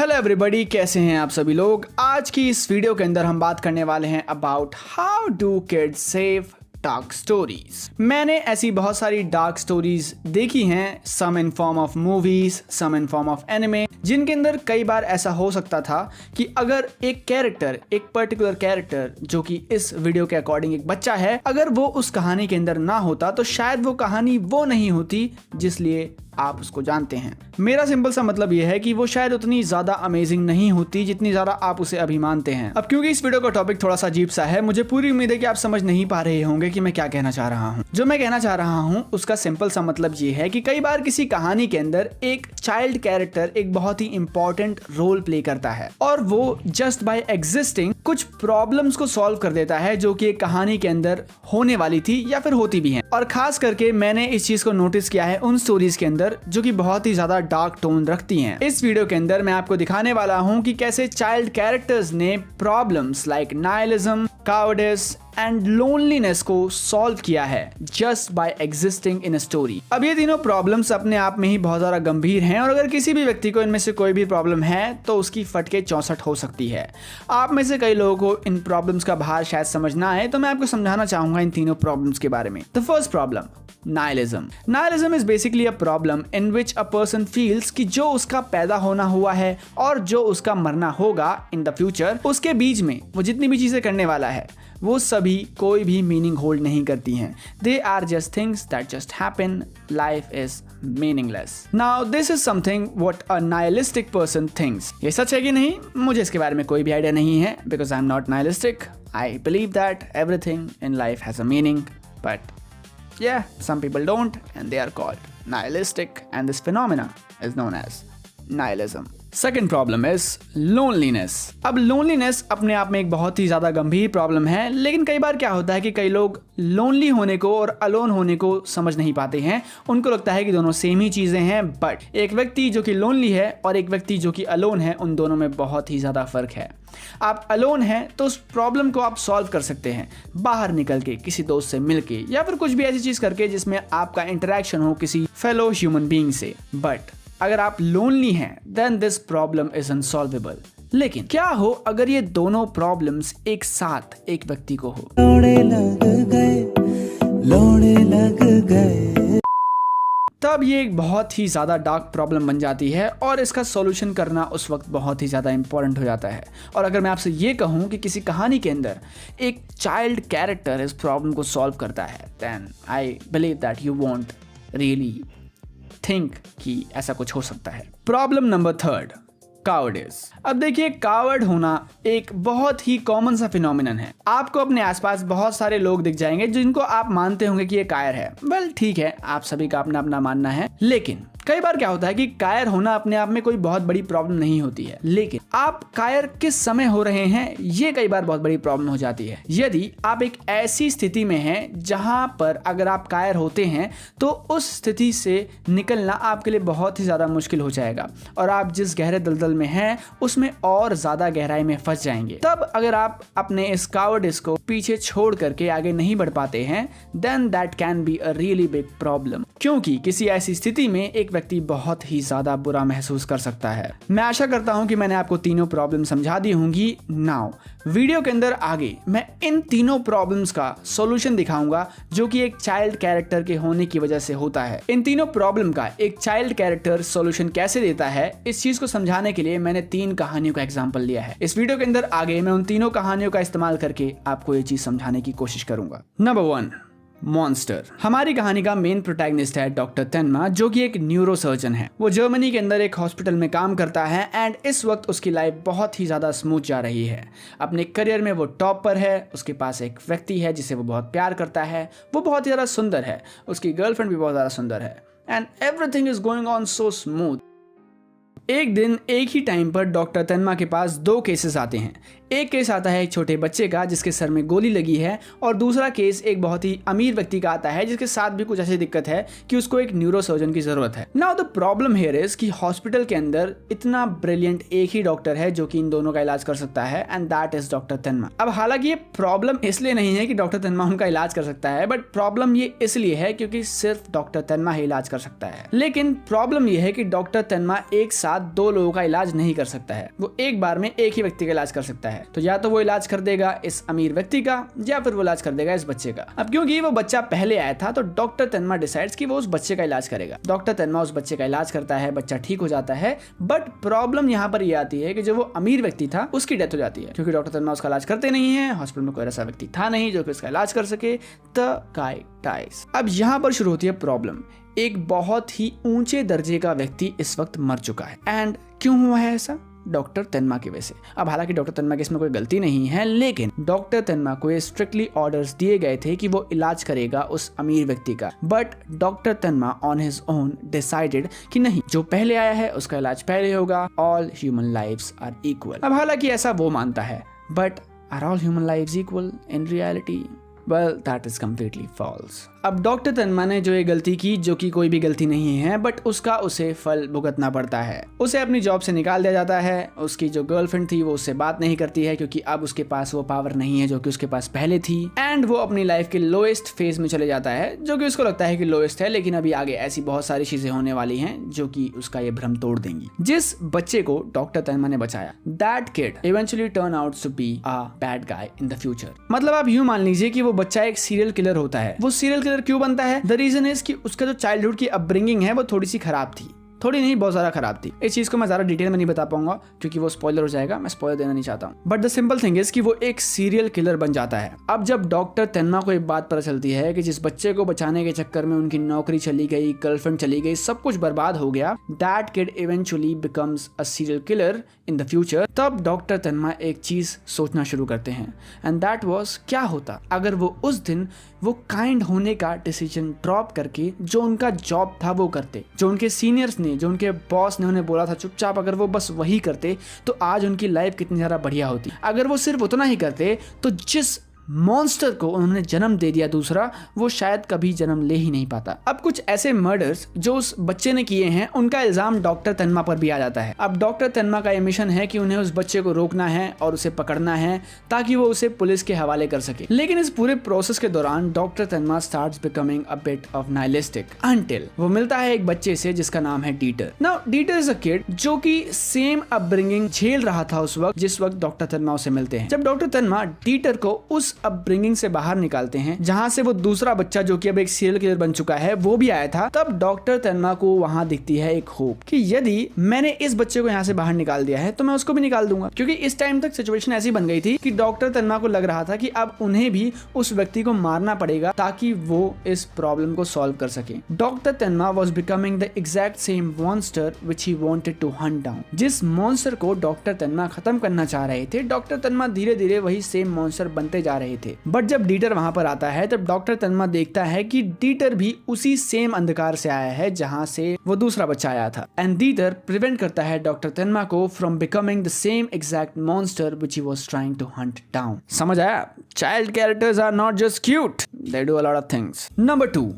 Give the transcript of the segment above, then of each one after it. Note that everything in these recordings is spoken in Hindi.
हेलो एवरीबॉडी, कैसे हैं आप सभी लोग। आज की इस वीडियो के अंदर हम बात करने वाले हैं about how do kids save dark stories. मैंने ऐसी बहुत सारी डार्क स्टोरीज देखी हैं, some in form of movies, some in form of anime, जिनके अंदर कई बार ऐसा हो सकता था कि अगर एक कैरेक्टर, एक पर्टिकुलर कैरेक्टर जो कि इस वीडियो के अकॉर्डिंग एक बच्चा है, अगर वो उस कहानी के अंदर ना होता तो शायद वो कहानी वो नहीं होती जिसलिए आप उसको जानते हैं। मेरा सिंपल सा मतलब यह है कि वो शायद उतनी ज्यादा अमेजिंग नहीं होती जितनी ज्यादा आप उसे अभी मानते हैं। अब क्योंकि इस वीडियो का टॉपिक थोड़ा सा अजीब सा है, मुझे पूरी उम्मीद है कि आप समझ नहीं पा रहे होंगे कि मैं क्या कहना चाह रहा हूँ। जो मैं कहना चाह रहा हूँ उसका सिंपल सा मतलब ये है कि कई बार किसी कहानी के अंदर एक चाइल्ड कैरेक्टर एक बहुत ही इंपॉर्टेंट रोल प्ले करता है और वो जस्ट बाय एग्जिस्टिंग कुछ प्रॉब्लम्स को सॉल्व कर देता है जो कि एक कहानी के अंदर होने वाली थी या फिर होती भी हैं। और खास करके मैंने इस चीज को नोटिस किया है उन स्टोरीज के अंदर जो कि बहुत ही ज्यादा डार्क टोन रखती हैं। इस वीडियो के अंदर मैं आपको दिखाने वाला हूं कि कैसे चाइल्ड कैरेक्टर्स ने problems like nihilism, cowardice and loneliness को सॉल्व किया है just by existing in a story. अब ये तीनों प्रॉब्लम्स अपने आप में ही बहुत ज्यादा गंभीर हैं और अगर किसी भी व्यक्ति को इनमें से कोई भी प्रॉब्लम है तो उसकी फटके 64 हो सकती है। आप में से कई लोगों को इन प्रॉब्लम्स का भार शायद समझ ना आए, तो मैं आपको समझाना चाहूंगा इन तीनों प्रॉब्लम्स के बारे में। The first problem, nihilism. Nihilism is basically a problem in which a person feels कि जो उसका पैदा होना हुआ है और जो उसका मरना होगा इन द फ्यूचर, उसके बीच में वो जितनी भी चीजें करने वाला है वो सभी कोई भी मीनिंग होल्ड नहीं करती हैं। They are just things that just happen, life is meaningless. Now this is something what a nihilistic person thinks. ये सच है कि नहीं मुझे इसके बारे में कोई भी आइडिया नहीं है, because I am not nihilistic. I believe that everything in life has a meaning, but yeah, some people don't and they are called nihilistic and this phenomena is known as nihilism. Second problem is loneliness. अब loneliness अपने आप में एक बहुत ही ज़्यादा गंभीर प्रॉब्लम है, लेकिन कई बार क्या होता है कि कई लोग लोनली होने को और अलोन होने को समझ नहीं पाते हैं। उनको लगता है कि दोनों सेम ही चीज़ें हैं, बट एक व्यक्ति जो कि लोनली है और एक व्यक्ति जो कि अलोन है, उन दोनों में बहुत ही ज़्यादा फर्क है। आप अलोन हैं तो उस प्रॉब्लम को आप सॉल्व कर सकते हैं बाहर निकल के, किसी दोस्त से मिल के या फिर कुछ भी ऐसी चीज़ करके जिसमें आपका इंटरेक्शन हो किसी फेलो ह्यूमन बीइंग से। बट अगर आप लोनली हैं then this problem is unsolvable. लेकिन क्या हो अगर ये दोनों प्रॉब्लम्स एक साथ एक व्यक्ति को हो? लोड़े लग गए, तब ये एक बहुत ही ज़्यादा डार्क प्रॉब्लम बन जाती है और इसका सॉल्यूशन करना उस वक्त बहुत ही ज़्यादा इंपॉर्टेंट हो जाता है। और अगर मैं आपसे ये कहूँ कि किसी कहानी के अंदर एक चाइल्ड कैरेक्टर इस प्रॉब्लम को सॉल्व करता है, then I believe that you won't really think कि ऐसा कुछ हो सकता है। Problem number third, cowardice. अब देखिए, कावर्ड होना एक बहुत ही कॉमन सा फिनोमिनन है। आपको अपने आसपास बहुत सारे लोग दिख जाएंगे जिनको आप मानते होंगे कि ये कायर है। वेल ठीक है, आप सभी का अपना अपना मानना है, लेकिन कई बार क्या होता है कि कायर होना अपने आप में कोई बहुत बड़ी प्रॉब्लम नहीं होती है, लेकिन आप कायर किस समय हो रहे हैं ये कई बार बहुत बड़ी प्रॉब्लम हो जाती है। यदि आप एक ऐसी स्थिति में हैं जहां पर अगर आप कायर होते हैं तो उस स्थिति से निकलना आपके लिए बहुत ही ज्यादा मुश्किल हो जाएगा और आप जिस गहरे दलदल में हैं उसमें और ज्यादा गहराई में फंस जाएंगे। तब अगर आप अपने इस कावर्डिस को पीछे छोड़ करके आगे नहीं बढ़ पाते हैं, then that can be a really big problem, क्योंकि किसी ऐसी स्थिति में एक व्यक्ति बहुत ही ज्यादा बुरा महसूस कर सकता है। मैं आशा करता हूं कि मैंने आपको तीनों प्रॉब्लम समझा दी होंगी। नाउ वीडियो के अंदर आगे मैं इन तीनों प्रॉब्लम्स का सॉल्यूशन दिखाऊंगा जो कि एक चाइल्ड कैरेक्टर के होने की वजह से होता है। इन तीनों प्रॉब्लम का एक चाइल्ड कैरेक्टर सॉल्यूशन कैसे देता है, इस चीज को समझाने के लिए मैंने 3 कहानियों का एग्जांपल लिया है। इस वीडियो के अंदर आगे मैं उन तीनों कहानियों का इस्तेमाल करके आपको ये चीज समझाने की कोशिश करूंगा। Number 1, monster. हमारी कहानी का मेन प्रोटैगनिस्ट है डॉक्टर तेनमा, जो कि एक न्यूरो सर्जन है। वो जर्मनी के अंदर एक हॉस्पिटल में काम करता है एंड इस वक्त उसकी लाइफ बहुत ही ज्यादा स्मूथ जा रही है। अपने करियर में वो टॉप पर है। उसके पास एक व्यक्ति है जिसे वो बहुत प्यार करता है। वो बहुत ही ज्यादा सुंदर है। उसकी गर्लफ्रेंड भी बहुत ज्यादा सुंदर है and everything is going on so smooth. एक दिन एक ही टाइम पर डॉक्टर तेनमा के पास 2 केसेस आते हैं। एक केस आता है एक छोटे बच्चे का जिसके सर में गोली लगी है, और दूसरा केस एक बहुत ही अमीर व्यक्ति का आता है जिसके साथ भी कुछ ऐसी दिक्कत है कि उसको एक न्यूरोसर्जन की जरूरत है। Now the problem here is कि हॉस्पिटल के अंदर इतना ब्रिलियंट एक ही डॉक्टर है जो कि इन दोनों का इलाज कर सकता है, एंड दैट इज डॉक्टर तेनमा। अब हालांकि ये प्रॉब्लम इसलिए नहीं है कि डॉक्टर तेनमा उनका इलाज कर सकता है, बट प्रॉब्लम ये इसलिए है क्योंकि सिर्फ डॉक्टर तेनमा ही इलाज कर सकता है। लेकिन प्रॉब्लम ये है कि डॉक्टर तेनमा एक साथ दो लोगों का इलाज नहीं कर सकता है, वो एक बार में एक ही व्यक्ति का इलाज कर सकता है। तो या तो वो इलाज कर देगा इस अमीर व्यक्ति का, या फिर वो इलाज कर देगा इस बच्चे का। अब क्योंकि वो बच्चा पहले आया था तो डॉक्टर तेनमा डिसाइड्स कि वो उस बच्चे का इलाज करेगा। डॉक्टर तेनमा उस बच्चे का इलाज करता है, बच्चा ठीक हो जाता है, बट प्रॉब्लम यहाँ पर ये आती है कि जो वो अमीर व्यक्ति था उसकी डेथ हो जाती है, क्योंकि डॉक्टर तेनमा उसका इलाज करते नहीं है, हॉस्पिटल में कोई ऐसा व्यक्ति था नहीं जो कि उसका इलाज कर सके। The guy dies. अब यहाँ पर शुरू होती है प्रॉब्लम। एक बहुत ही ऊंचे दर्जे का व्यक्ति इस वक्त मर चुका है, एंड क्यों हुआ है ऐसा? डॉक्टर तेनमा की वजह से। अब हालांकि डॉक्टर तेनमा की इसमें कोई गलती नहीं है, लेकिन डॉक्टर तेनमा को ये स्ट्रिक्टली ऑर्डर्स दिए गए थे कि वो इलाज करेगा उस अमीर व्यक्ति का, बट डॉक्टर तेनमा ऑन हिज ओन डिसाइडेड कि नहीं, जो पहले आया है उसका इलाज पहले होगा, all human lives are equal. अब हालांकि ऐसा वो मानता है, but are all human lives equal in reality? Well, that is completely false. अब डॉक्टर तेनमा ने जो ये गलती की, जो कि कोई भी गलती नहीं है, बट उसका उसे फल भुगतना पड़ता है। उसे अपनी जॉब से निकाल दिया जाता है। उसकी जो गर्लफ्रेंड थी वो उससे बात नहीं करती है क्योंकि अब उसके पास वो पावर नहीं है जो कि उसके पास पहले थी, एंड वो अपनी लाइफ के लोएस्ट फेज में चले जाता है, जो कि उसको लगता है कि लोएस्ट है, लेकिन अभी आगे ऐसी बहुत सारी चीजें होने वाली हैं जो कि उसका ये भ्रम तोड़ देंगी। जिस बच्चे को डॉक्टर तेनमा ने बचाया, that kid eventually turn out to be a bad guy in the future. मतलब आप यूं मान लीजिए कि वो बच्चा एक सीरियल किलर होता है। वो सीरियल किलर क्यों बनता है? द रीजन इज कि उसका जो चाइल्डहुड की अपब्रिंगिंग है वो थोड़ी सी खराब थी, थोड़ी नहीं बहुत ज्यादा खराब थी। इस चीज को मैं ज्यादा डिटेल में नहीं बता पाऊंगा क्योंकि वो स्पॉइलर हो जाएगा, मैं स्पॉइलर देना नहीं चाहता हूँ। But the simple thing is कि वो एक सीरियल किलर बन जाता है। अब जब डॉक्टर तेनमा को एक बात पता चलती है कि जिस बच्चे को बचाने के चक्कर में उनकी नौकरी चली गई, गर्लफ्रेंड चली गई, सब कुछ बर्बाद हो गया, that kid eventually becomes a serial killer in the future, तब डॉक्टर तेनमा एक चीज सोचना शुरू करते हैं, एंड दैट वाज क्या होता अगर वो उस दिन वो काइंड होने का डिसीजन ड्रॉप करके जो उनका जॉब था वो करते, जो उनके सीनियर्स ने, जो उनके बॉस ने उन्हें बोला था चुपचाप, अगर वो बस वही करते तो आज उनकी लाइफ कितनी ज़्यादा बढ़िया होती। अगर वो सिर्फ उतना ही करते तो जिस मॉन्स्टर को उन्होंने जन्म दे दिया दूसरा, वो शायद कभी जन्म ले ही नहीं पाता। अब कुछ ऐसे मर्डर्स जो उस बच्चे ने किए हैं उनका इल्जाम डॉक्टर तेनमा पर भी आ जाता है। अब डॉक्टर तेनमा का ये मिशन है कि उन्हें उस बच्चे को रोकना है और उसे पकड़ना है ताकि वो उसे पुलिस के हवाले कर सके। लेकिन इस पूरे प्रोसेस के दौरान डॉक्टर तेनमा starts becoming a bit of nihilistic until वो मिलता है एक बच्चे से जिसका नाम है डीटर। नाउ डीटर इज अ किड जो कि सेम अपब्रिंगिंग झेल रहा था उस वक्त जिस वक्त डॉक्टर तेनमा उसे मिलते हैं। जब डॉक्टर तेनमा डीटर को उस अपब्रिंगिंग से बाहर निकालते हैं जहां से वो दूसरा बच्चा जो कि अब एक सीरियल किलर बन चुका है वो भी आया था, तब डॉक्टर तेनमा को वहां दिखती है एक होप कि यदि मैंने इस बच्चे को यहां से बाहर निकाल दिया है तो मैं उसको भी निकाल दूंगा। क्योंकि इस टाइम तक सिचुएशन ऐसी बन गई थी कि डॉक्टर तेनमा को लग रहा था कि अब उन्हें भी उस व्यक्ति को मारना पड़ेगा ताकि वो इस प्रॉब्लम को सॉल्व कर सके। Doctor Tenma was becoming the exact same monster which he wanted to hunt down. जिस मॉन्स्टर को डॉक्टर तेनमा खत्म करना चाह रहे थे, डॉक्टर तेनमा धीरे धीरे वही सेम मॉन्स्टर बनते जा रहे थे। बट जब डीटर वहां पर आता है तब डॉक्टर तेनमा देखता है कि डीटर भी उसी सेम अंधकार से आया है जहां से वो दूसरा बच्चा आया था, एंड डीटर प्रिवेंट करता है डॉक्टर तेनमा को from becoming the same exact monster which he was trying to hunt down. समझ आया? Child characters are not just cute, they do a lot of things. Number 2,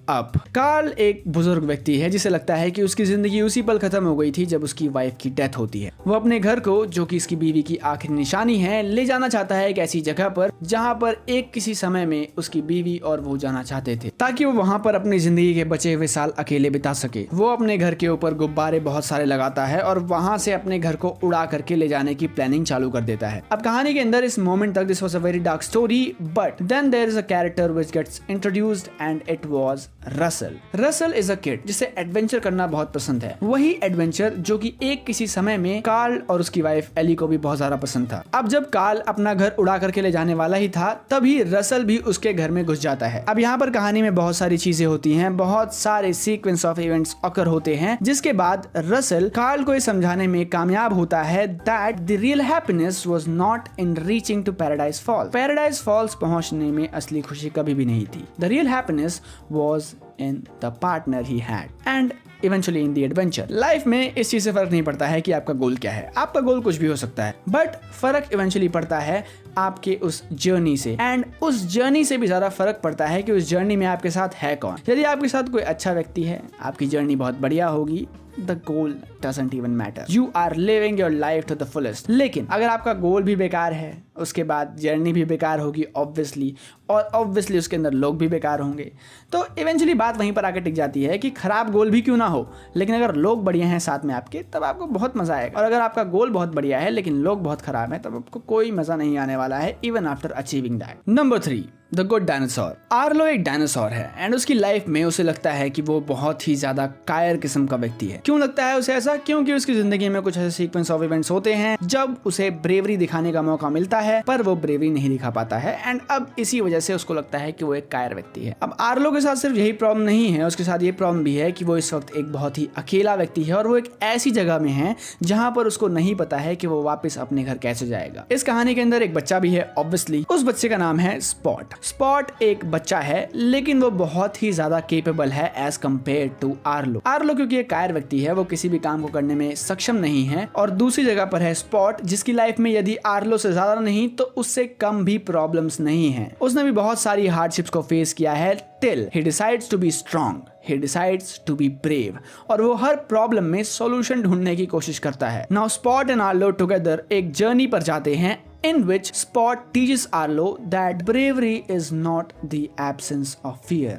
अब कार्ल एक बुजुर्ग व्यक्ति है जिसे लगता है कि उसकी जिंदगी उसी पल खत्म हो गई थी जब उसकी वाइफ की डेथ होती है। वो अपने घर को, जो कि इसकी बीवी की आखिरी निशानी है, ले जाना चाहता है एक ऐसी जगह पर जहां पर एक किसी समय में उसकी बीवी और वो जाना चाहते थे ताकि वो वहां पर अपनी जिंदगी के बचे हुए साल अकेले बिता सके। वो अपने घर के ऊपर गुब्बारे बहुत सारे लगाता है और वहां से अपने घर को उड़ा करके ले जाने की प्लानिंग चालू कर देता है। अब कहानी के अंदर इस मोमेंट तक this was a very dark story, but then there is a character which gets introduced and it was Russell. Russell is a kid जिसे एडवेंचर करना बहुत पसंद है। वही एडवेंचर जो कि एक किसी समय में कार्ल और उसकी वाइफ एली को भी बहुत ज्यादा पसंद था। अब जब कार्ल अपना घर उड़ा करके ले जाने वाला ही था तभी रसल भी उसके घर में घुस जाता है। अब यहाँ पर कहानी में बहुत सारी चीजें होती हैं, बहुत सारे सीक्वेंस ऑफ इवेंट्स ऑकर होते हैं, जिसके बाद रसल कार्ल को ये समझाने में कामयाब होता है that the real happiness was not in reaching to Paradise Falls. Paradise Falls पहुंचने में असली खुशी कभी भी नहीं थी। The real happiness was in the partner he had and eventually in the adventure. Life में इस चीज से फर्क नहीं पड़ता है कि आपका गोल क्या है, आपका गोल कुछ भी हो सकता है, बट फर्क इवेंचुअली पड़ता है आपके उस जर्नी से, एंड उस जर्नी से भी ज्यादा फर्क पड़ता है कि उस जर्नी में आपके साथ है कौन। यदि आपके साथ कोई अच्छा व्यक्ति है, आपकी जर्नी बहुत बढ़िया होगी, the goal doesn't even matter. You are living your life to the fullest. लेकिन अगर आपका गोल भी बेकार है, उसके बाद जर्नी भी बेकार होगी ऑब्वियसली, और ऑब्वियसली उसके अंदर लोग भी बेकार होंगे, तो इवेंचुअली बात वहीं पर आकर टिक जाती है कि खराब गोल भी क्यों ना हो, लेकिन अगर लोग बढ़िया हैं साथ में आपके, तब आपको बहुत मजा आएगा। और अगर आपका गोल बहुत बढ़िया है लेकिन लोग बहुत खराब हैं, तब आपको कोई मजा नहीं आने वाला है even after achieving that. Number 3, the good dinosaur. Arlo एक डायनासोर है एंड उसकी लाइफ में उसे लगता है कि वो बहुत ही ज्यादा कायर किस्म का व्यक्ति है। क्यों लगता है उसे ऐसा? क्योंकि उसकी जिंदगी में कुछ ऐसे सीक्वेंस ऑफ इवेंट्स होते हैं जब उसे ब्रेवरी दिखाने का मौका मिलता है, पर वो ब्रेवरी नहीं दिखा पाता है, एंड अब इसी वजह से उसको लगता है कि वो एक कायर व्यक्ति है। अब आर्लो के साथ सिर्फ यही प्रॉब्लम नहीं है, उसके साथ ये प्रॉब्लम भी है कि वो इस वक्त एक बहुत ही अकेला व्यक्ति है और वो एक ऐसी जगह में है जहां पर उसको नहीं पता है कि वो वापस अपने घर कैसे जाएगा। इस कहानी के अंदर एक बच्चा भी है ऑब्वियसली, उस बच्चे का नाम है स्पॉट। स्पॉट एक बच्चा है लेकिन वो बहुत ही ज्यादा केपेबल है as compare to Arlo. Arlo क्योंकि एक कायर व्यक्ति है, वो किसी भी काम को करने में सक्षम नहीं है, और दूसरी जगह पर है स्पॉट जिसकी लाइफ में यदि आर्लो से ज्यादा नहीं तो उससे कम भी प्रॉब्लम्स नहीं है। उसने भी बहुत सारी हार्डशिप्स को फेस किया है till he decides to be strong, he decides to be brave, और वो हर प्रॉब्लम में सॉल्यूशन ढूंढने की कोशिश करता है। Now spot and Arlo together एक जर्नी पर जाते हैं in which Spot teaches Arlo that bravery is not the absence of fear,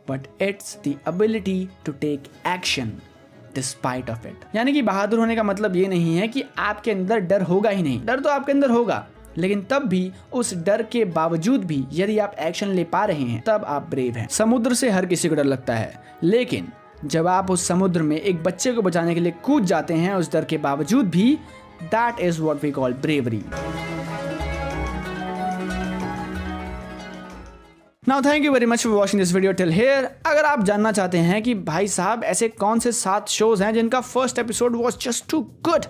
but it's the ability to take action despite of it. यानी कि बहादुर होने का मतलब ये नहीं है कि आपके अंदर डर होगा ही नहीं, डर तो आपके अंदर होगा, लेकिन तब भी उस डर के बावजूद भी यदि आप एक्शन ले पा रहे हैं तब आप ब्रेव हैं। समुद्र से हर किसी को डर लगता है, लेकिन जब आप उस समुद्र में एक बच्चे को बचाने के लिए कूद जाते हैं उस डर के बावजूद भी, that is what we call bravery. Now thank you very much for watching this video till here. अगर आप जानना चाहते हैं कि भाई साहब ऐसे कौन से 7 शोज हैं जिनका first episode was just too good,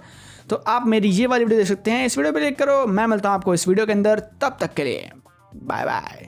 तो आप मेरी ये वाली वीडियो देख सकते हैं। इस वीडियो पे क्लिक करो। मैं मिलता हूं आपको इस वीडियो के अंदर, तब तक के लिए बाय बाय।